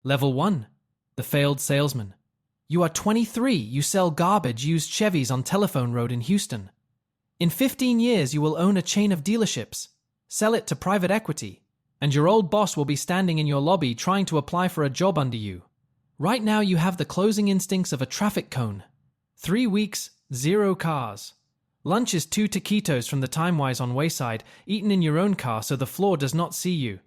Level 1. The failed salesman. You are 23. You sell garbage used Chevys on Telephone Road in Houston. In 15 years, you will own a chain of dealerships, sell it to private equity, and your old boss will be standing in your lobby trying to apply for a job under you. Right now, you have the closing instincts of a traffic cone. 3 weeks, 0 cars. Lunch is 2 taquitos from the Timewise on Wayside, eaten in your own car so the floor does not see you.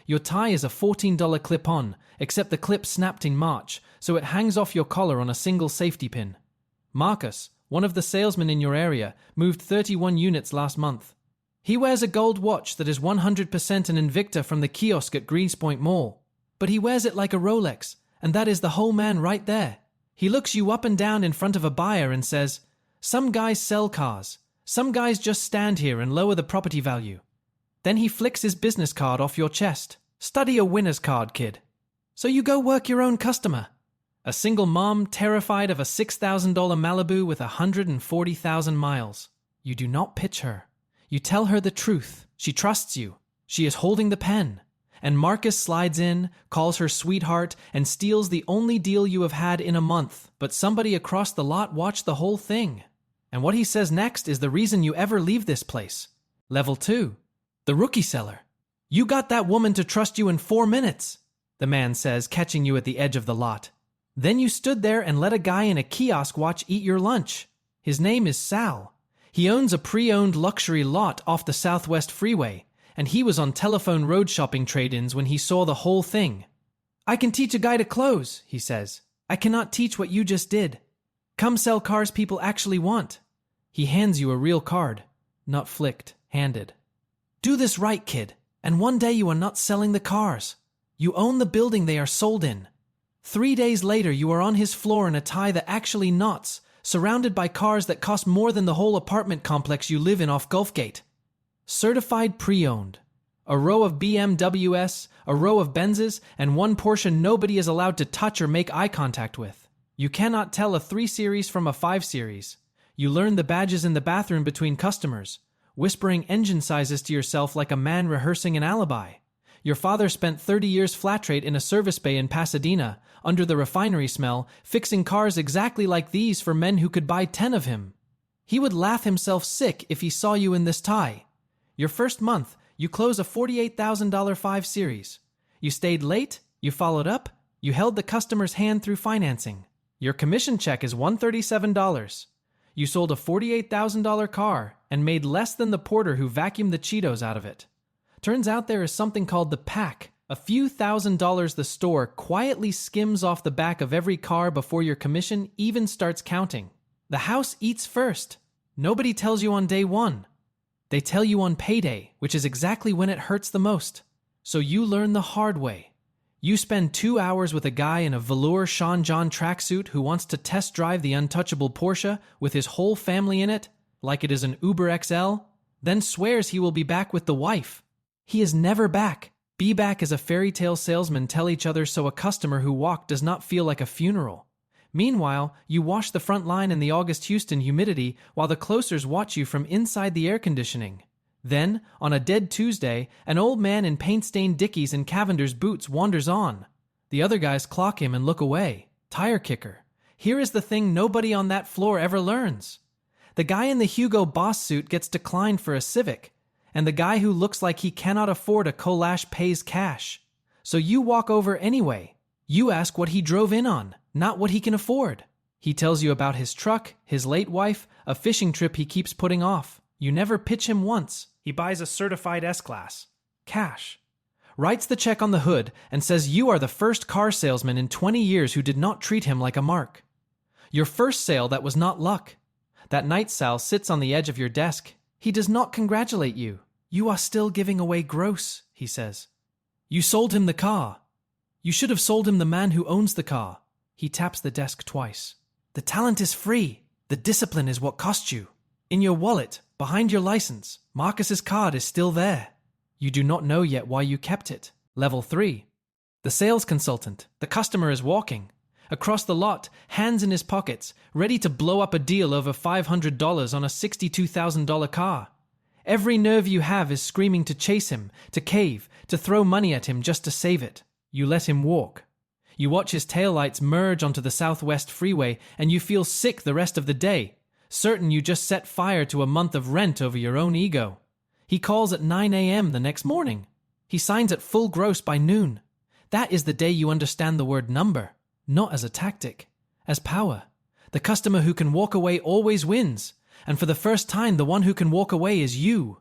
Your tie is a $14 clip-on, except the clip snapped in March, so it hangs off your collar on a single safety pin. Marcus, one of the salesmen in your area, moved 31 units last month. He wears a gold watch that is 100% an Invicta from the kiosk at Greenspoint Mall. But he wears it like a Rolex, and that is the whole man right there. He looks you up and down in front of a buyer and says, "Some guys sell cars. Some guys just stand here and lower the property value." Then he flicks his business card off your chest. "Study a winner's card, kid." So you go work your own customer. A single mom terrified of a $6,000 Malibu with 140,000 miles. You do not pitch her. You tell her the truth. She trusts you. She is holding the pen. And Marcus slides in, calls her sweetheart, and steals the only deal you have had in a month. But somebody across the lot watched the whole thing. And what he says next is the reason you ever leave this place. Level 2. The rookie seller. "You got that woman to trust you in 4 minutes," the man says, catching you at the edge of the lot. Then you stood there and let a guy in a kiosk watch eat your lunch. His name is Sal. He owns a pre-owned luxury lot off the Southwest Freeway, and he was on Telephone Road shopping trade-ins when he saw the whole thing. "I can teach a guy to close," he says. "I cannot teach what you just did. Come sell cars people actually want." He hands you a real card, not flicked, handed. "Do this right, kid, and one day you are not selling the cars. You own the building they are sold in." 3 days later, you are on his floor in a tie that actually knots, surrounded by cars that cost more than the whole apartment complex you live in off Gulfgate. Certified pre-owned. A row of BMWs, a row of Benzes, and one Porsche nobody is allowed to touch or make eye contact with. You cannot tell a 3 Series from a 5 Series. You learn the badges in the bathroom between customers, whispering engine sizes to yourself like a man rehearsing an alibi. Your father spent 30 years flat rate in a service bay in Pasadena, under the refinery smell, fixing cars exactly like these for men who could buy 10 of him. He would laugh himself sick if he saw you in this tie. Your first month, you close a $48,000 5 Series. You stayed late, you followed up, you held the customer's hand through financing. Your commission check is $137. You sold a $48,000 car and made less than the porter who vacuumed the Cheetos out of it. Turns out there is something called the pack. A few $1,000s the store quietly skims off the back of every car before your commission even starts counting. The house eats first. Nobody tells you on day 1. They tell you on payday, which is exactly when it hurts the most. So you learn the hard way. You spend 2 hours with a guy in a velour Sean John tracksuit who wants to test drive the untouchable Porsche with his whole family in it, like it is an Uber XL, then swears he will be back with the wife. He is never back. Be back as a fairy tale salesman tell each other so a customer who walked does not feel like a funeral. Meanwhile, you wash the front line in the August Houston humidity while the closers watch you from inside the air conditioning. Then, on a dead Tuesday, an old man in paint-stained Dickies and Cavender's boots wanders on. The other guys clock him and look away. Tire kicker. Here is the thing nobody on that floor ever learns. The guy in the Hugo Boss suit gets declined for a Civic, and the guy who looks like he cannot afford a Colash pays cash. So you walk over anyway. You ask what he drove in on, not what he can afford. He tells you about his truck, his late wife, a fishing trip he keeps putting off. You never pitch him once. He buys a certified S-Class. Cash. Writes the check on the hood and says you are the first car salesman in 20 years who did not treat him like a mark. Your first sale that was not luck. That night Sal sits on the edge of your desk. He does not congratulate you. You are still giving away gross, he says. You sold him the car. You should have sold him the man who owns the car. He taps the desk twice. The talent is free. The discipline is what cost you. In your wallet, behind your license, Marcus's card is still there. You do not know yet why you kept it. Level 3. The sales consultant. The customer is walking. Across the lot, hands in his pockets, ready to blow up a deal over $500 on a $62,000 car. Every nerve you have is screaming to chase him, to cave, to throw money at him just to save it. You let him walk. You watch his taillights merge onto the Southwest freeway and you feel sick the rest of the day, certain you just set fire to a month of rent over your own ego. He calls at 9 a.m. the next morning. He signs at full gross by noon. That is the day you understand the word number, not as a tactic, as power. The customer who can walk away always wins, and for the first time the one who can walk away is you.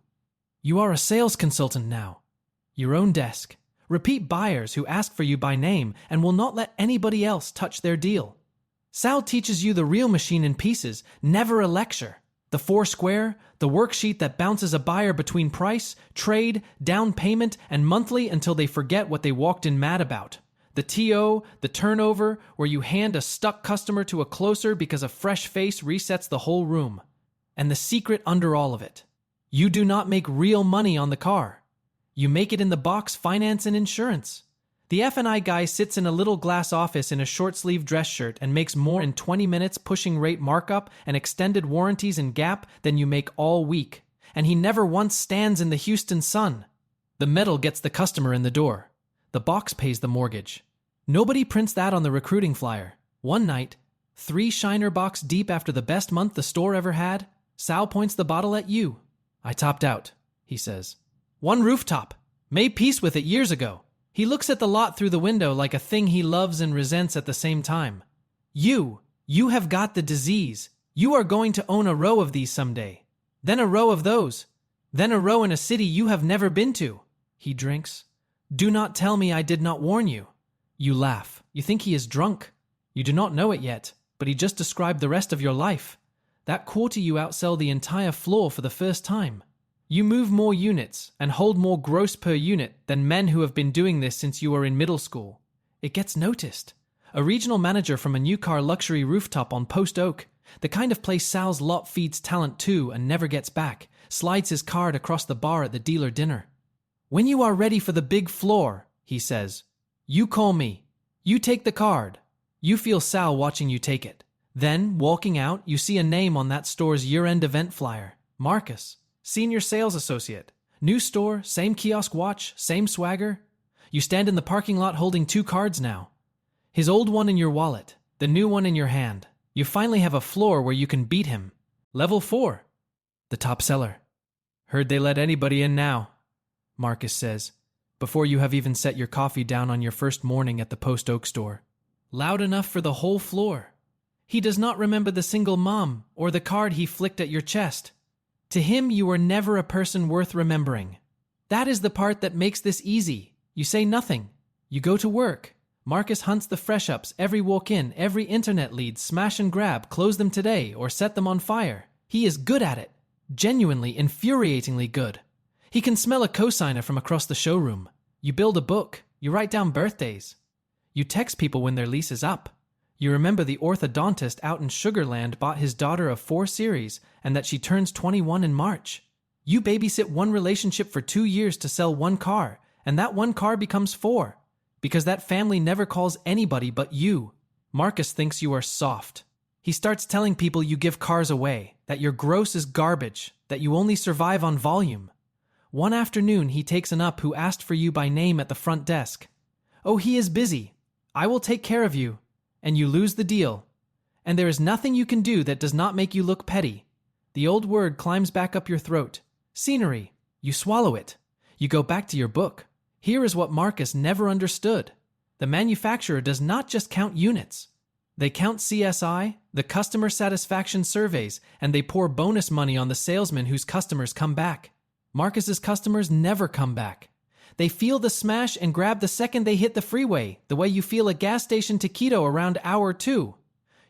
You are a sales consultant now. Your own desk. Repeat buyers who ask for you by name and will not let anybody else touch their deal. Sal teaches you the real machine in pieces, never a lecture. The 4 square, the worksheet that bounces a buyer between price, trade, down payment, and monthly until they forget what they walked in mad about. The TO, the turnover, where you hand a stuck customer to a closer because a fresh face resets the whole room. And the secret under all of it. You do not make real money on the car. You make it in the box finance and insurance. The F&I guy sits in a little glass office in a short-sleeve dress shirt and makes more in 20 minutes pushing rate markup and extended warranties in Gap than you make all week. And he never once stands in the Houston sun. The metal gets the customer in the door. The box pays the mortgage. Nobody prints that on the recruiting flyer. One night, 3 Shiner box deep after the best month the store ever had, Sal points the bottle at you. I topped out, he says. 1 rooftop. Made peace with it years ago. He looks at the lot through the window like a thing he loves and resents at the same time. You have got the disease. You are going to own a row of these someday. Then a row of those. Then a row in a city you have never been to. He drinks. Do not tell me I did not warn you. You laugh. You think he is drunk. You do not know it yet, but he just described the rest of your life. That quarter you outsell the entire floor for the first time. You move more units and hold more gross per unit than men who have been doing this since you were in middle school. It gets noticed. A regional manager from a new car luxury rooftop on Post Oak, the kind of place Sal's lot feeds talent to and never gets back, slides his card across the bar at the dealer dinner. When you are ready for the big floor, he says, you call me. You take the card. You feel Sal watching you take it. Then, walking out, you see a name on that store's year-end event flyer. Marcus. Senior sales associate. New store, same kiosk watch, same swagger. You stand in the parking lot holding 2 cards now. His old one in your wallet, the new one in your hand. You finally have a floor where you can beat him. Level 4. The top seller. Heard they let anybody in now, Marcus says, before you have even set your coffee down on your first morning at the Post Oak store. Loud enough for the whole floor. He does not remember the single mom or the card he flicked at your chest. To him, you were never a person worth remembering. That is the part that makes this easy. You say nothing. You go to work. Marcus hunts the fresh-ups, every walk-in, every internet lead, smash and grab, close them today, or set them on fire. He is good at it. Genuinely, infuriatingly good. He can smell a cosigner from across the showroom. You build a book. You write down birthdays. You text people when their lease is up. You remember the orthodontist out in Sugar Land bought his daughter a 4 Series and that she turns 21 in March. You babysit one relationship for 2 years to sell 1 car, and that 1 car becomes 4, because that family never calls anybody but you. Marcus thinks you are soft. He starts telling people you give cars away, that your gross is garbage, that you only survive on volume. One afternoon he takes an up who asked for you by name at the front desk. Oh, he is busy. I will take care of you. And you lose the deal. And there is nothing you can do that does not make you look petty. The old word climbs back up your throat. Scenery. You swallow it. You go back to your book. Here is what Marcus never understood. The manufacturer does not just count units. They count CSI, the customer satisfaction surveys, and they pour bonus money on the salesmen whose customers come back. Marcus's customers never come back. They feel the smash and grab the second they hit the freeway, the way you feel a gas station taquito around hour 2.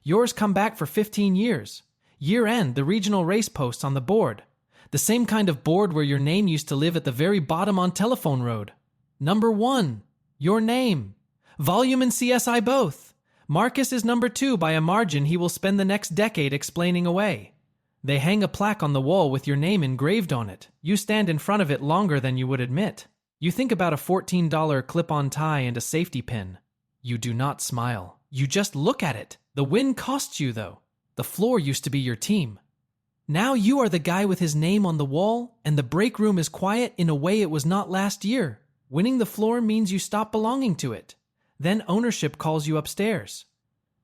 Yours come back for 15 years. Year end, the regional race posts on the board. The same kind of board where your name used to live at the very bottom on Telephone Road. Number 1. Your name. Volume and CSI both. Marcus is number 2 by a margin he will spend the next decade explaining away. They hang a plaque on the wall with your name engraved on it. You stand in front of it longer than you would admit. You think about a $14 clip-on tie and a safety pin. You do not smile. You just look at it. The win costs you, though. The floor used to be your team. Now you are the guy with his name on the wall, and the break room is quiet in a way it was not last year. Winning the floor means you stop belonging to it. Then ownership calls you upstairs.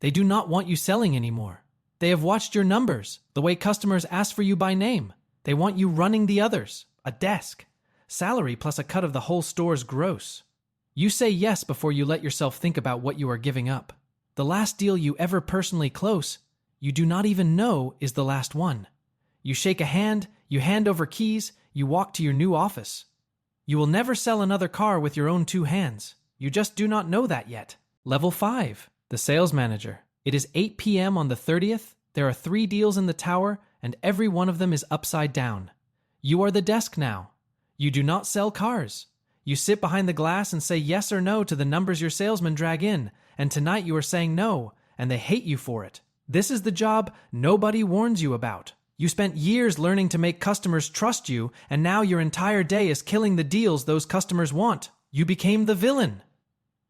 They do not want you selling anymore. They have watched your numbers, the way customers ask for you by name. They want you running the others, a desk, salary plus a cut of the whole store's gross. You say yes before you let yourself think about what you are giving up. The last deal you ever personally close, you do not even know is the last one. You shake a hand, you hand over keys, you walk to your new office. You will never sell another car with your own two hands. You just do not know that yet. Level 5, the sales manager. It is 8 p.m. on the 30th. There are 3 deals in the tower, and every one of them is upside down. You are the desk now. You do not sell cars. You sit behind the glass and say yes or no to the numbers your salesmen drag in, and tonight you are saying no, and they hate you for it. This is the job nobody warns you about. You spent years learning to make customers trust you, and now your entire day is killing the deals those customers want. You became the villain.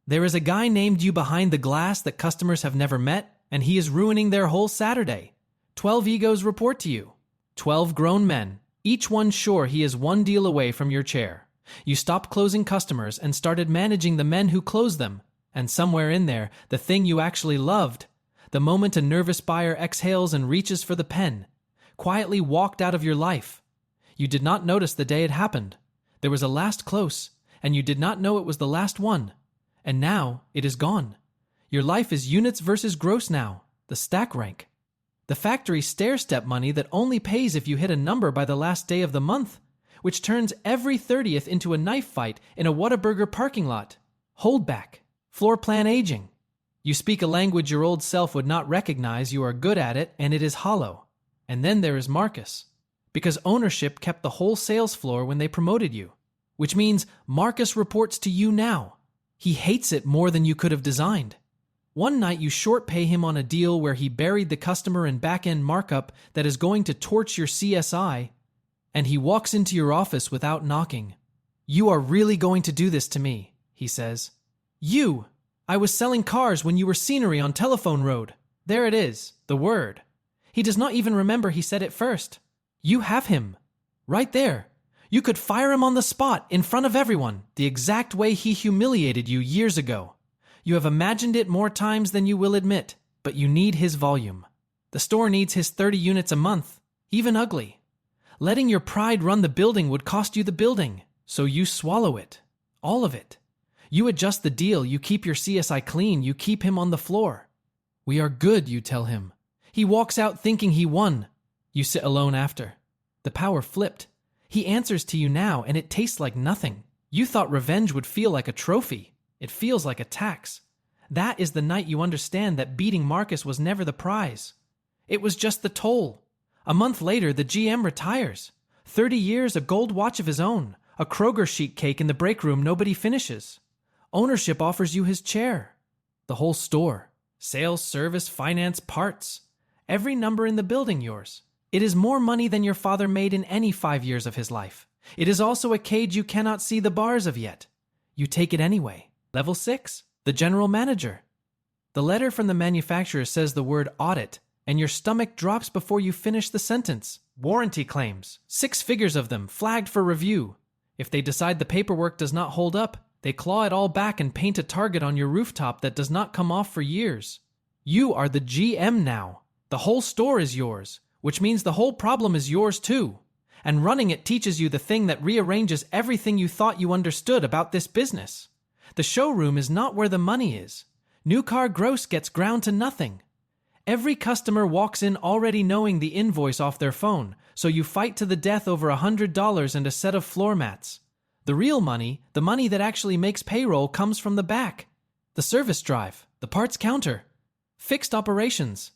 There is a guy named you behind the glass that customers have never met, and he is ruining their whole Saturday. 12 egos report to you. 12 grown men, each one sure he is one deal away from your chair. You stopped closing customers and started managing the men who close them. And somewhere in there, the thing you actually loved, the moment a nervous buyer exhales and reaches for the pen, quietly walked out of your life. You did not notice the day it happened. There was a last close, and you did not know it was the last one. And now it is gone. Your life is units versus gross now, the stack rank. The factory stair-step money that only pays if you hit a number by the last day of the month, which turns every 30th into a knife fight in a Whataburger parking lot. Holdback. Floor plan aging. You speak a language your old self would not recognize, you are good at it, and it is hollow. And then there is Marcus. Because ownership kept the whole sales floor when they promoted you. Which means Marcus reports to you now. He hates it more than you could have designed. One night you short pay him on a deal where he buried the customer in back-end markup that is going to torch your CSI, and he walks into your office without knocking. You are really going to do this to me, he says. You! I was selling cars when you were scenery on Telephone Road. There it is, the word. He does not even remember he said it first. You have him. Right there. You could fire him on the spot in front of everyone, the exact way he humiliated you years ago. You have imagined it more times than you will admit, but you need his volume. The store needs his 30 units a month, even ugly. Letting your pride run the building would cost you the building, so you swallow it. All of it. You adjust the deal, you keep your CSI clean, you keep him on the floor. We are good, you tell him. He walks out thinking he won. You sit alone after. The power flipped. He answers to you now, and it tastes like nothing. You thought revenge would feel like a trophy. It feels like a tax. That is the night you understand that beating Marcus was never the prize. It was just the toll. A month later, the GM retires. 30 years, a gold watch of his own, a Kroger sheet cake in the break room nobody finishes. Ownership offers you his chair. The whole store. Sales, service, finance, parts. Every number in the building yours. It is more money than your father made in any 5 years of his life. It is also a cage you cannot see the bars of yet. You take it anyway. Level 6, the general manager. The letter from the manufacturer says the word audit, and your stomach drops before you finish the sentence. Warranty claims, 6 figures of them, flagged for review. If they decide the paperwork does not hold up, they claw it all back and paint a target on your rooftop that does not come off for years. You are the GM now. The whole store is yours, which means the whole problem is yours too. And running it teaches you the thing that rearranges everything you thought you understood about this business. The showroom is not where the money is. New car gross gets ground to nothing. Every customer walks in already knowing the invoice off their phone, so you fight to the death over $100 and a set of floor mats. The real money, the money that actually makes payroll, comes from the back. The service drive, the parts counter, fixed operations,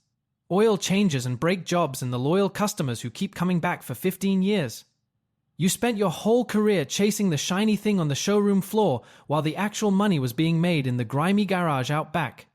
oil changes and brake jobs, and the loyal customers who keep coming back for 15 years. You spent your whole career chasing the shiny thing on the showroom floor while the actual money was being made in the grimy garage out back.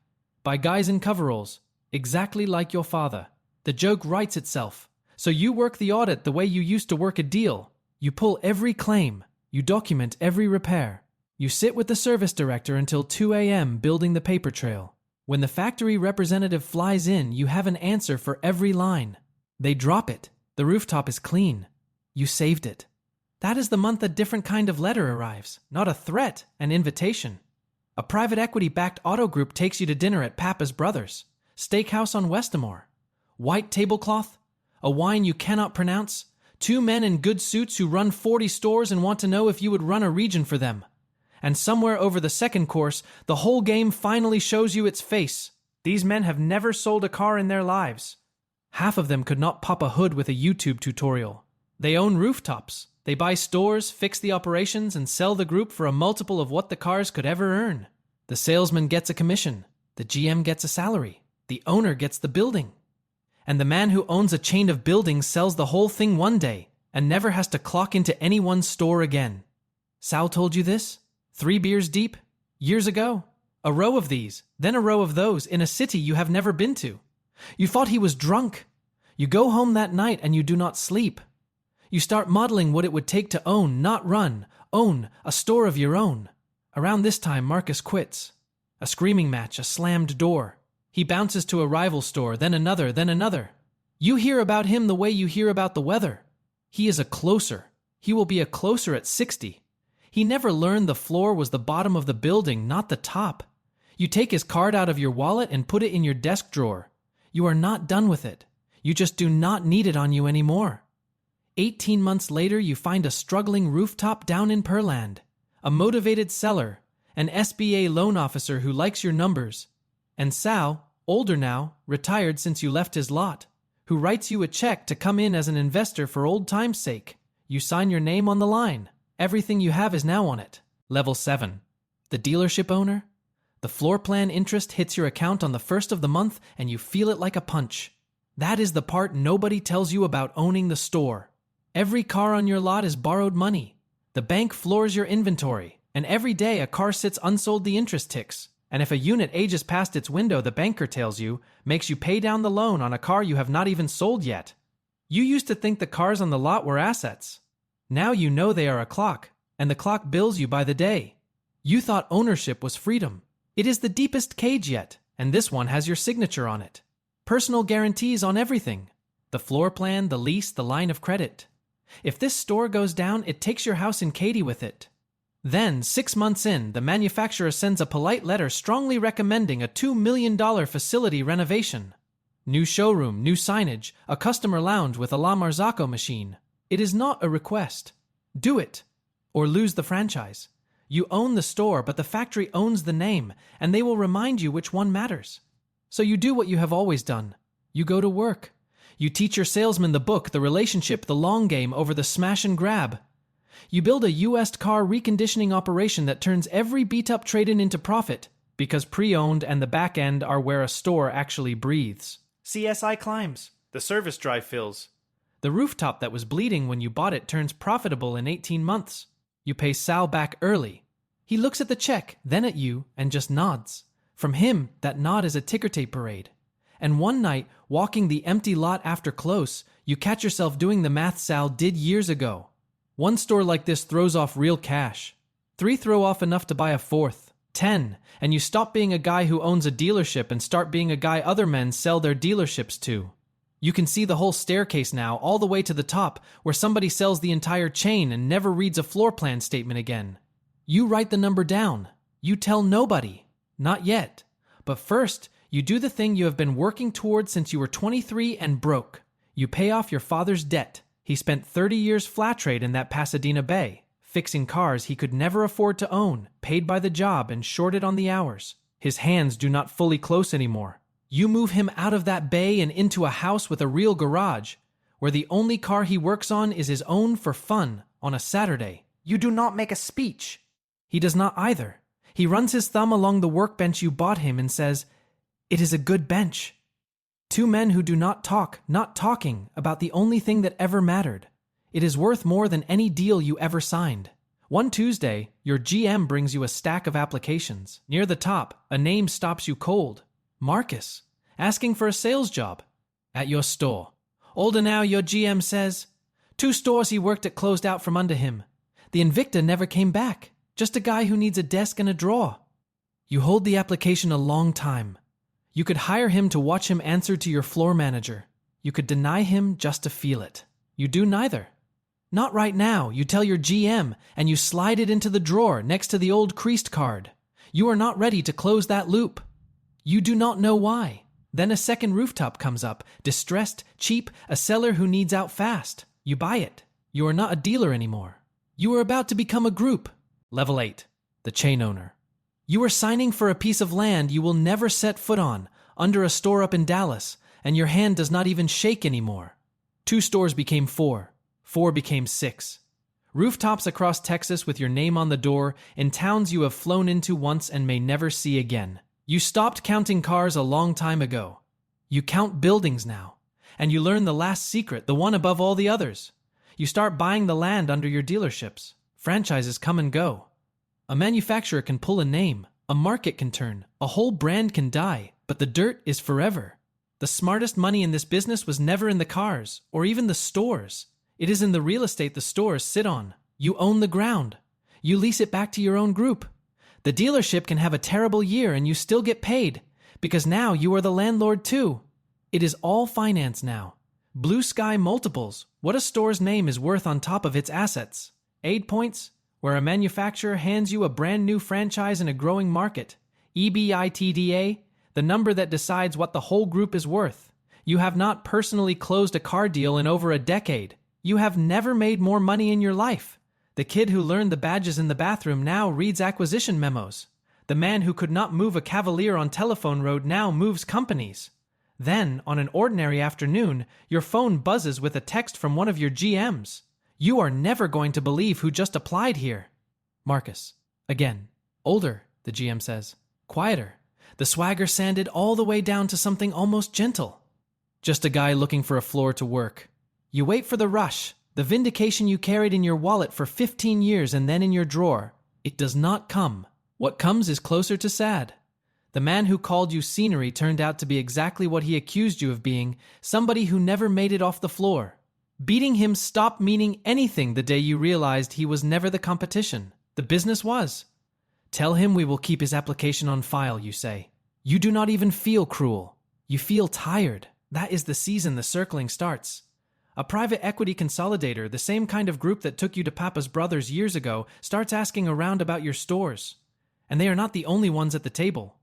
By guys in coveralls, exactly like your father. The joke writes itself. So you work the audit the way you used to work a deal. You pull every claim. You document every repair. You sit with the service director until 2 a.m. building the paper trail. When the factory representative flies in, you have an answer for every line. They drop it. The rooftop is clean. You saved it. That is the month a different kind of letter arrives, not a threat, an invitation. A private equity-backed auto group takes you to dinner at Pappas Brothers, steakhouse on Westamore. White tablecloth, a wine you cannot pronounce, two men in good suits who run 40 stores and want to know if you would run a region for them. And somewhere over the second course, the whole game finally shows you its face. These men have never sold a car in their lives. Half of them could not pop a hood with a YouTube tutorial. They own rooftops. They buy stores, fix the operations, and sell the group for a multiple of what the cars could ever earn. The salesman gets a commission. The GM gets a salary. The owner gets the building. And the man who owns a chain of buildings sells the whole thing one day and never has to clock into anyone's store again. Sal told you this? 3 beers deep? Years ago? A row of these, then a row of those in a city you have never been to. You thought he was drunk. You go home that night and you do not sleep. You start modeling what it would take to own, not run, own a store of your own. Around this time, Marcus quits. A screaming match, a slammed door. He bounces to a rival store, then another, then another. You hear about him the way you hear about the weather. He is a closer. He will be a closer at 60. He never learned the floor was the bottom of the building, not the top. You take his card out of your wallet and put it in your desk drawer. You are not done with it. You just do not need it on you anymore. 18 months later, you find a struggling rooftop down in Pearland, a motivated seller, an SBA loan officer who likes your numbers, and Sal, older now, retired since you left his lot, who writes you a check to come in as an investor for old time's sake. You sign your name on the line. Everything you have is now on it. Level 7. The dealership owner? The floor plan interest hits your account on the first of the month and you feel it like a punch. That is the part nobody tells you about owning the store. Every car on your lot is borrowed money. The bank floors your inventory, and every day a car sits unsold, the interest ticks. And if a unit ages past its window, the banker tells you, makes you pay down the loan on a car you have not even sold yet. You used to think the cars on the lot were assets. Now you know they are a clock, and the clock bills you by the day. You thought ownership was freedom. It is the deepest cage yet, and this one has your signature on it. Personal guarantees on everything. The floor plan, the lease, the line of credit. If this store goes down, it takes your house in Katy with it. Then, 6 months in, the manufacturer sends a polite letter strongly recommending a $2 million facility renovation. New showroom, new signage, a customer lounge with a La Marzocco machine. It is not a request. Do it, or lose the franchise. You own the store, but the factory owns the name, and they will remind you which one matters. So you do what you have always done. You go to work. You teach your salesman the book, the relationship, the long game over the smash and grab. You build a U.S. car reconditioning operation that turns every beat-up trade-in into profit, because pre-owned and the back end are where a store actually breathes. CSI climbs. The service drive fills. The rooftop that was bleeding when you bought it turns profitable in 18 months. You pay Sal back early. He looks at the check, then at you, and just nods. From him, that nod is a ticker tape parade. And one night, walking the empty lot after close, you catch yourself doing the math Sal did years ago. One store like this throws off real cash. 3 throw off enough to buy a 4th. 10, and you stop being a guy who owns a dealership and start being a guy other men sell their dealerships to. You can see the whole staircase now, all the way to the top, where somebody sells the entire chain and never reads a floor plan statement again. You write the number down. You tell nobody. Not yet. But first, you do the thing you have been working towards since you were 23 and broke. You pay off your father's debt. He spent 30 years flat trade in that Pasadena Bay, fixing cars he could never afford to own, paid by the job and shorted on the hours. His hands do not fully close anymore. You move him out of that bay and into a house with a real garage, where the only car he works on is his own for fun on a Saturday. You do not make a speech. He does not either. He runs his thumb along the workbench you bought him and says, "It is a good bench." 2 men who do not talk, not talking about the only thing that ever mattered. It is worth more than any deal you ever signed. One Tuesday, your GM brings you a stack of applications. Near the top, a name stops you cold. Marcus, asking for a sales job. At your store. Older now, your GM says. 2 stores he worked at closed out from under him. The Invicta never came back. Just a guy who needs a desk and a drawer. You hold the application a long time. You could hire him to watch him answer to your floor manager. You could deny him just to feel it. You do neither. Not right now, you tell your GM, and you slide it into the drawer next to the old creased card. You are not ready to close that loop. You do not know why. Then a second rooftop comes up, distressed, cheap, a seller who needs out fast. You buy it. You are not a dealer anymore. You are about to become a group. Level 8. The chain owner. You are signing for a piece of land you will never set foot on, under a store up in Dallas, and your hand does not even shake anymore. 2 stores became 4. 4 became 6. Rooftops across Texas with your name on the door, in towns you have flown into once and may never see again. You stopped counting cars a long time ago. You count buildings now. And you learn the last secret, the one above all the others. You start buying the land under your dealerships. Franchises come and go. A manufacturer can pull a name. A market can turn. A whole brand can die. But the dirt is forever. The smartest money in this business was never in the cars, or even the stores. It is in the real estate the stores sit on. You own the ground. You lease it back to your own group. The dealership can have a terrible year and you still get paid, because now you are the landlord too. It is all finance now. Blue sky multiples, what a store's name is worth on top of its assets. Aid points, where a manufacturer hands you a brand new franchise in a growing market. EBITDA, the number that decides what the whole group is worth. You have not personally closed a car deal in over a decade. You have never made more money in your life. The kid who learned the badges in the bathroom now reads acquisition memos. The man who could not move a Cavalier on Telephone Road now moves companies. Then, on an ordinary afternoon, your phone buzzes with a text from one of your GMs. You are never going to believe who just applied here. Marcus. Again. Older, the GM says. Quieter. The swagger sanded all the way down to something almost gentle. Just a guy looking for a floor to work. You wait for the rush, the vindication you carried in your wallet for 15 years and then in your drawer. It does not come. What comes is closer to sad. The man who called you scenery turned out to be exactly what he accused you of being, somebody who never made it off the floor. Beating him stopped meaning anything the day you realized he was never the competition. The business was. Tell him we will keep his application on file, you say. You do not even feel cruel. You feel tired. That is the season the circling starts. A private equity consolidator, the same kind of group that took you to Papa's Brothers years ago, starts asking around about your stores. And they are not the only ones at the table.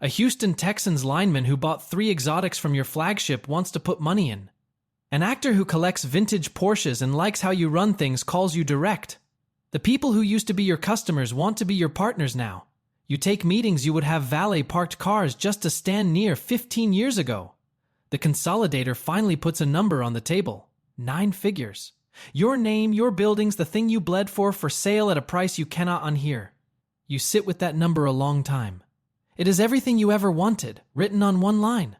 A Houston Texans lineman who bought 3 exotics from your flagship wants to put money in. An actor who collects vintage Porsches and likes how you run things calls you direct. The people who used to be your customers want to be your partners now. You take meetings you would have valet-parked cars just to stand near 15 years ago. The consolidator finally puts a number on the table. 9 figures. Your name, your buildings, the thing you bled for sale at a price you cannot unhear. You sit with that number a long time. It is everything you ever wanted, written on one line.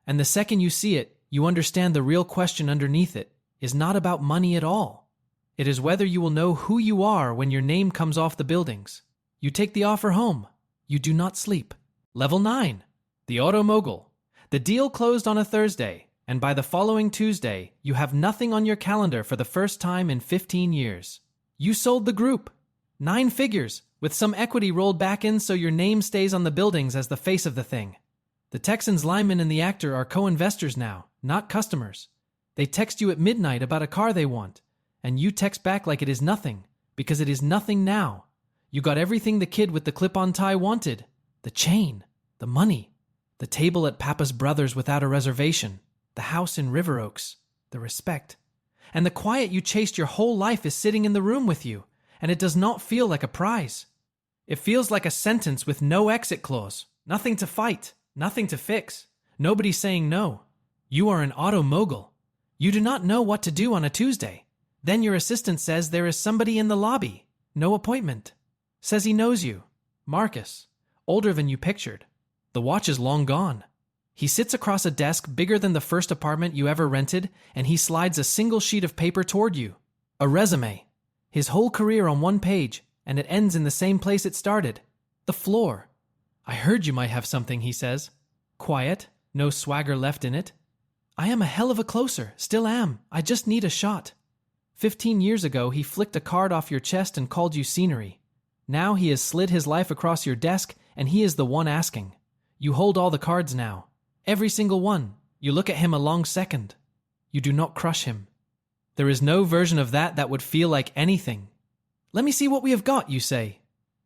And the second you see it, you understand the real question underneath it is not about money at all. It is whether you will know who you are when your name comes off the buildings. You take the offer home. You do not sleep. Level 9. The automogul. The deal closed on a Thursday, and by the following Tuesday, you have nothing on your calendar for the first time in 15 years. You sold the group. 9 figures, with some equity rolled back in so your name stays on the buildings as the face of the thing. The Texans lineman and the actor are co-investors now, not customers. They text you at midnight about a car they want, and you text back like it is nothing, because it is nothing now. You got everything the kid with the clip-on tie wanted. The chain, the money, the table at Papa's Brothers without a reservation, the house in River Oaks, the respect. And the quiet you chased your whole life is sitting in the room with you, and it does not feel like a prize. It feels like a sentence with no exit clause, nothing to fight, nothing to fix, nobody saying no. You are an automogul. You do not know what to do on a Tuesday. Then your assistant says there is somebody in the lobby. No appointment. Says he knows you. Marcus. Older than you pictured. The watch is long gone. He sits across a desk bigger than the first apartment you ever rented, and he slides a single sheet of paper toward you. A resume. His whole career on one page, and it ends in the same place it started. The floor. I heard you might have something, he says. Quiet. No swagger left in it. I am a hell of a closer. Still am. I just need a shot. 15 years ago, he flicked a card off your chest and called you scenery. Now he has slid his life across your desk, and he is the one asking. You hold all the cards now. Every single one. You look at him a long second. You do not crush him. There is no version of that would feel like anything. Let me see what we have got, you say.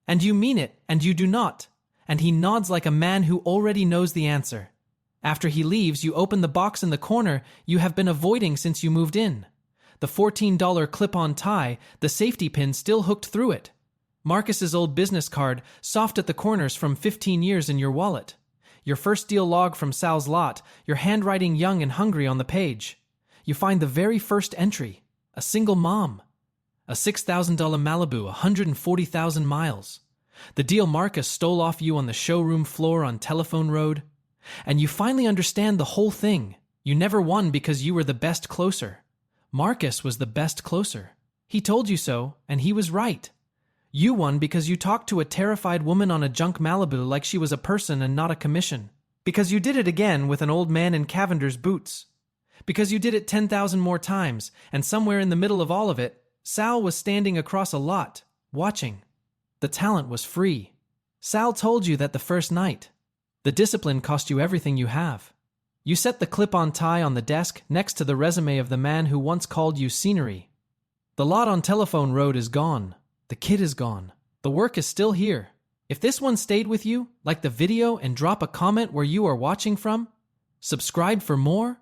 And you mean it, and you do not. and he nods like a man who already knows the answer. After he leaves, you open the box in the corner you have been avoiding since you moved in. The $14 clip-on tie, the safety pin still hooked through it. Marcus's old business card, soft at the corners from 15 years in your wallet. Your first deal log from Sal's lot, your handwriting young and hungry on the page. You find the very first entry, a single mom. A $6,000 Malibu, 140,000 miles. The deal Marcus stole off you on the showroom floor on Telephone Road. And you finally understand the whole thing. You never won because you were the best closer. Marcus was the best closer. He told you so, and he was right. You won because you talked to a terrified woman on a junk Malibu like she was a person and not a commission. Because you did it again with an old man in Cavender's boots. Because you did it 10,000 more times, and somewhere in the middle of all of it, Sal was standing across a lot, watching. The talent was free. Sal told you that the first night. The discipline cost you everything you have. You set the clip-on tie on the desk next to the resume of the man who once called you scenery. The lot on Telephone Road is gone. The kid is gone. The work is still here. If this one stayed with you, like the video and drop a comment where you are watching from. Subscribe for more.